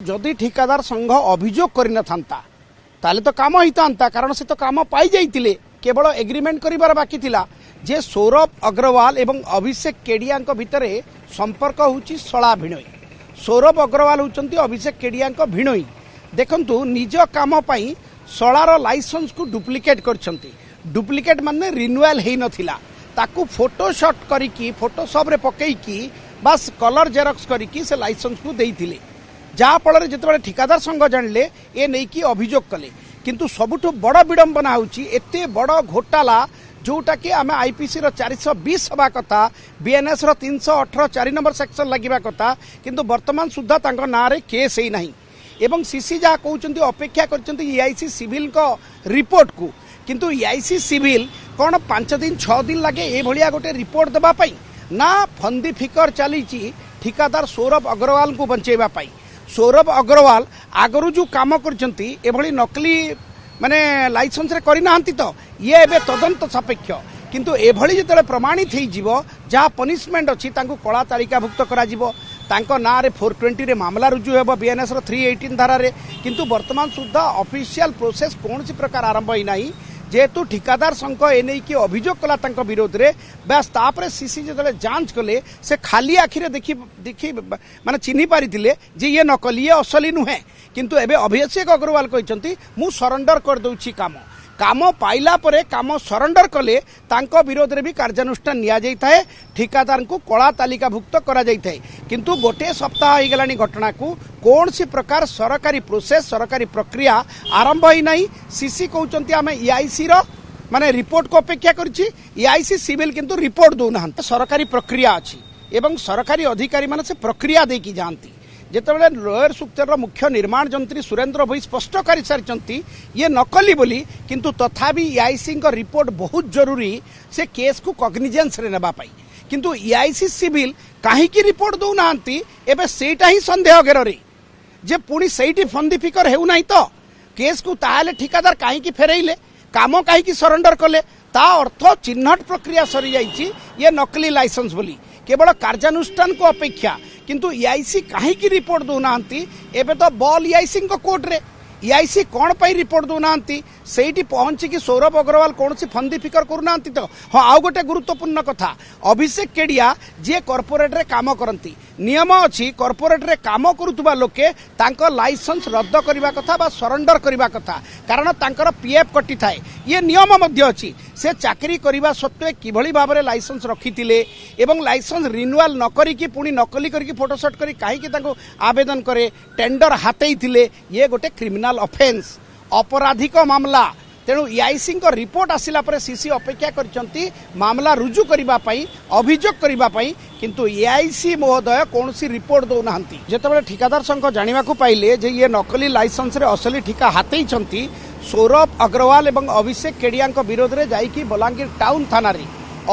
जदि ठिकादार संघ अभियोग करना ताले तो काम ही था कारण से तो काम पाई जाइए केवल एग्रीमेंट करिबार बाकी थिला जे सौरभ अग्रवाल एवं अभिषेक केडिया भितर संपर्क होची सला भिणई। सौरभ अग्रवाल होचंती अभिषेक केडिया भिणई। देखंतु निज काम पाई सलार लाइसेंस को डुप्लिकेट करछंती। डुप्लिकेट माने रिन्यूअल हेई नथिला ताकू फोटोशॉट करिकी फोटोशॉप रे पकेइकी बस कलर जेरक्स करिकी से लाइसेंस को देइथिले। जहाँ फल जिते ठिकादार संघ जानले ए नहीं कि अभियोग कले किंतु सबुठु बड़ विडंबना होची एते बड़ घोटाला जोटा कि आम आईपीसी 420 हवा कथा बीएनएस 318 4 नंबर सेक्शन लगिबा कथा किंतु वर्तमान सुधा तांको नारे केस ही नहीं एवं सीसी जहाँ कहते अपेक्षा करछंती ईआईसी सिविल को रिपोर्ट को किंतु ईआईसी सिविल कौन 5 दिन 6 दिन लगे ए भलिया गोटे रिपोर्ट देबा पई ना फंदी फिकर चली ठिकादार सौरभ अग्रवाल को बंचेबा पाई। सौरभ अग्रवाल आगरू जो काम करछंती एभली नकली माने लाइसेंस रे करि नाहंती तो ये एबे तदंत सापेक्ष किंतु एभली जेतले प्रमाणित हेई जीवो जहाँ पनिशमेंट अछि तांको कला तालिकाभुक्त करा जीवो तांको ना रे 420 रे मामला रुजु हेबो बीएनएस 318 धारा रे किंतु वर्तमान सुद्धा ऑफिशियल प्रोसेस कोनसी प्रकार आरंभ ही नाही जेहेतु ठिकादार संघ एने कि अभियोग कला तांको विरोध रे बस तापरे सीसी जदले जांच कले से खाली आखिरे देखि देखि माने चिन्हि पारिथिले जे ये नकली ये असली नुहे किंतु एबे अभिषेक अग्रवाल कहचंती मु सरेंडर कर दउछि काम पाइला परे काम सरेंडर कले तांको विरोध रे भी कार्यानुष्ठान निया जाई थाए ठिकादार को कला तालिकाभुक्त करा जाई थाए किंतु गोटे सप्ताह हो गलानी घटना को कौन सी प्रकार सरकारी प्रोसेस सरकारी प्रक्रिया आरंभ ही नहीं। सीसी कहते आम ईआईसी माने रिपोर्ट को अपेक्षा करछि ईआईसी सिविल किंतु रिपोर्ट दौना सरकारी प्रक्रिया अच्छी एवं सरकारी अधिकारी माने से प्रक्रिया देकी जाती जितेबाला लोयर सुक्तेर मुख्य निर्माण जंत्री सुरेंद्र भई स्पष्ट कर सारी ये नकली बोली किंतु तथापि ईआईसी रिपोर्ट बहुत जरूरी से केस को कॉग्निजेंस रे नेबा पाई किंतु ईआईसी सिविल कहीं रिपोर्ट दौना एबे सेटा ही संदेह घेर जे पुणी सेठी फंदी फिकर हेउ नाही तो केस को ताले ठिकादार कहीं फेरइले काम कहीं सरेंडर कले ता अर्थ चिन्हट प्रक्रिया सरी जाइए ये नकली लाइसेंस बोली केवल कार्यानुष्ठान को अपेक्षा किंतु ईआईसी कहीं रिपोर्ट दौना एबे तो बॉल ईआईसी कोर्ट रे ईआईसी कौन पाई रिपोर्ट दौना सेठी पहुंची सौरभ अग्रवाल कौन सी फंदी फिकर करूना तो हाँ आउ गोटे गुरुत्वपूर्ण कथा अभिषेक केडिया जी कॉर्पोरेट रे काम करती नियम अच्छी कॉर्पोरेट रे काम करुवा लोके तांको लाइसेंस रद्द करने कथा बा सरेंडर करने कथा कारण तांकर पीएफ कटि थाए ये नियम मध्य अच्छी से चाकरी करने सत्वे किभली भाव में लाइसेंस रखिथिले एवं लाइसेंस रिन्यूअल न करिकी पुणी नकली करके फोटोशॉट करी कहीं तांको आवेदन करे टेंडर हाथई थिले ये गोटे क्रिमिनाल ऑफेंस अपराधिक मामला तेणु ईआईसी रिपोर्ट आसिला परे सीसी अपेक्षा करछंती मामला रुजु करिबा पई अभियोग करिबा पई किंतु ईआईसी महोदय कौन सी रिपोर्ट दौनाहांती जेतेबेले ठिकादार संघ जानिबाकू पाइले जे ये नकली लाइसेंस रे असली ठिका हाथई छंती सौरभ अग्रवाल एवं अभिषेक केडिया विरोध रे जाईकी बलांगीर टाउन थाना रे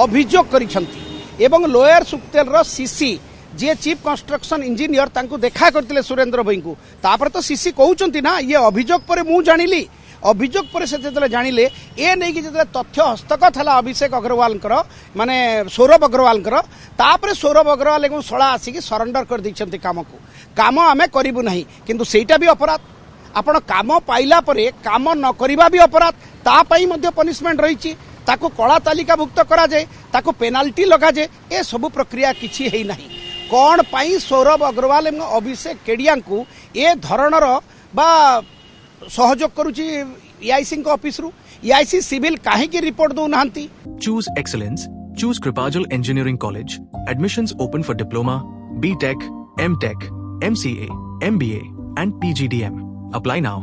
अभियोग करिछंती एवं लोयर सुक्तेल सीसी जी चीफ कंस्ट्रक्शन इंजीनियर तांको देखा करथिले सुरेंद्र भाई को तापर तो सीसी कहउचंती ना ये अभियोग पर मु जानिली अभियोग पर से जतले जानिले ए नै कि जतले तथ्य हस्तगत हला अभिषेक अग्रवाल माने सौरभ अग्रवाल तापर सौरभ अग्रवाल एवं सला आसिक सरेंडर कर दैछंती काम आमे करिबु नाही किंतु सेटा भी अपराध आपण काम पाइला परे काम न करिबा भी अपराध ता पई मध्ये पनिशमेंट रहिछि ताको कला तालिकाभुक्त करा जाए ताको पेनाल्टी लगा जाए ए सब प्रक्रिया किछि हेई नाही कौन पाई सौरभ अग्रवाल एवं अभिषेक केडिया को ए धरणर बा सहयोग करुची ईआईसी ऑफिस रु ईआईसी सिविल काहे की report दौनाहांती। Choose excellence. Choose Kripajal Engineering College. Admissions open for diploma, BTech, MTech, MCA, MBA and PGDM. Apply now.